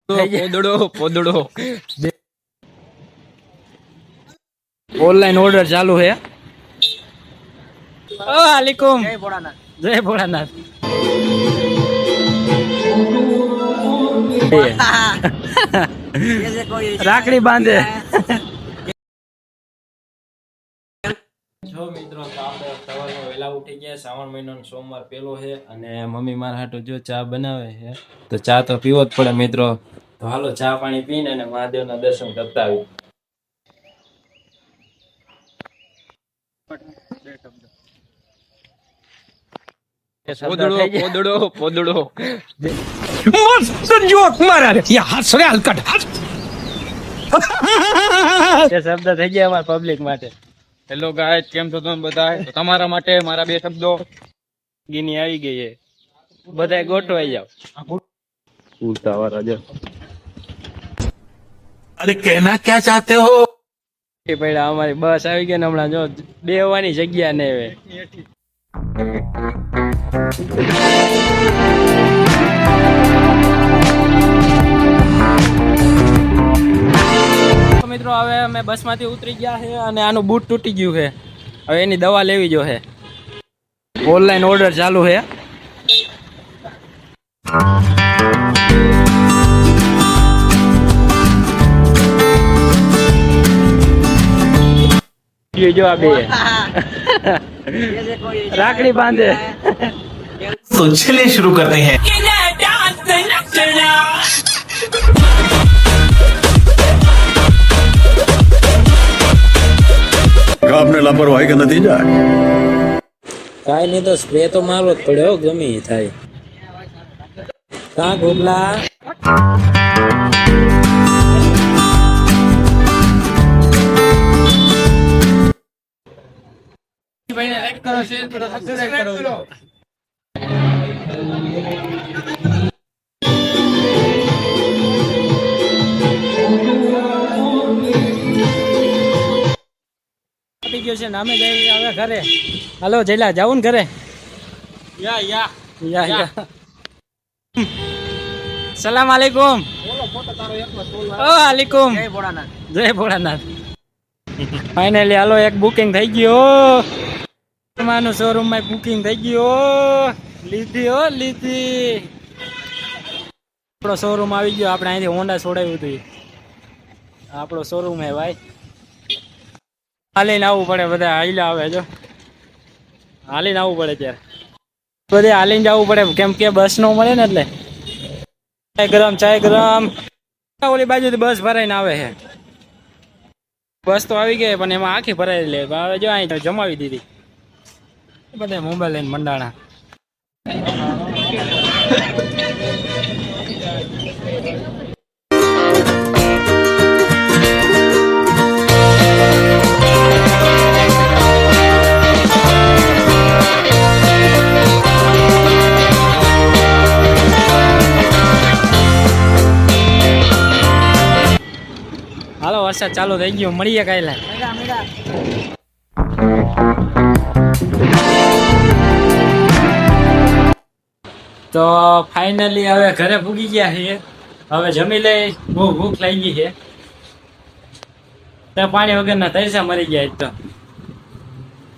પોદડો પોદડો ઓનલાइन order चालू है। वालेकुम जय भोलानाथ जय भोलानाथ। राखड़ी बांधे जो मित्रों तो આપણે સવારમાં વેલા ઉઠી ગયા। શ્રાવણ મહિનાનો સોમવાર પહેલો છે અને મમ્મી મારા હાટુ જો ચા બનાવે છે તો ચા તો પીવો જ પડે મિત્રો। તો હાલો ચા પાણી પીને અને મહાદેવના દર્શન કરતા આવી। પોદડો પોદડો પોદડો મસ્ત જોક મારા રે યા હસ રે હલકટ હસ એ શબ્દ થઈ ગયા અમાર પબ્લિક માટે। હેલો ગાઈસ કેમ છો તમે બધા? તો તમારા માટે મારા બે શબ્દો ગીની આવી ગઈ છે, બધાય ગોઠવાઈ જાવ। ઉલટા વાળા જો अरे कहना क्या चाहते हो? એ પૈડા અમારી બસ આવી ગઈ ને હમણાં જો બેહવાની જગ્યા ને હવે મિત્રો હવે અમે બસ માંથી ઉતરી ગયા છે અને આનું બૂટ તૂટી ગયું છે, હવે એની દવા લેવી જો છે। ઓનલાइन ऑर्डर चालू है। ये जो अभी राखड़ी बांधे तो चलिए शुरू करते हैं। आपने लापरवाही का नतीजा है। કાઈ નહીં તો સ્પ્રે તો મારવો જ પડે હો, ગમે ઈ થાય। કા ગોગલા ભાઈને લાઈક કરો, શેર કરો, સબસ્ક્રાઇબ કરો। ગયો છે નામે જઈ આવે ઘરે। હાલો જઈલા જાવું ને ઘરે? યા યા યા યા સલામ આલેકુમ। વાલેકુમ જય ભોળાનાથ જય ભોળાનાથ। ફાઇનલી હાલો એક બુકિંગ થઈ ગયો, માનું શોરૂમ માં બુકિંગ થઈ ગયો। લીધી હો લીધી, આપણો શોરૂમ આવી ગયો। આપણે અહીંથી હોન્ડા છોડાવ્યું હતું, આપણો શોરૂમ હે ભાઈ। હાલીને આવવું પડે, બધા હાઈલા આવે જો, હાલીને આવવું પડે ત્યારે બધે હાલીને જવું પડે કેમ કે બસ નો મળે ને, એટલે ચાય ગરમ ઓલી બાજુથી બસ ભરાઈને આવે છે। બસ તો આવી ગઈ પણ એમાં આખી ભરાઈ લે, હવે જો અહીં જમાવી દીધી, બધા મોબાઈલ લઈને મંડાણા। હાલો વરસાદ ચાલુ થઈ ગયો, મળીએ કાલે। તો ફાઇનલી હવે ઘરે પૂગી ગયા છીએ, હવે જમી લઈ, બહુ ભૂખ લાગી છે। તો પાણી વગરના તરસા મરી ગયા, તો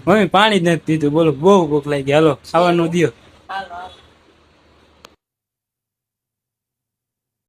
મમ્મી પાણી જ નથી પીધું, બોલો બહુ ભૂખ લાગી। હાલો ખાવાનું દિયો।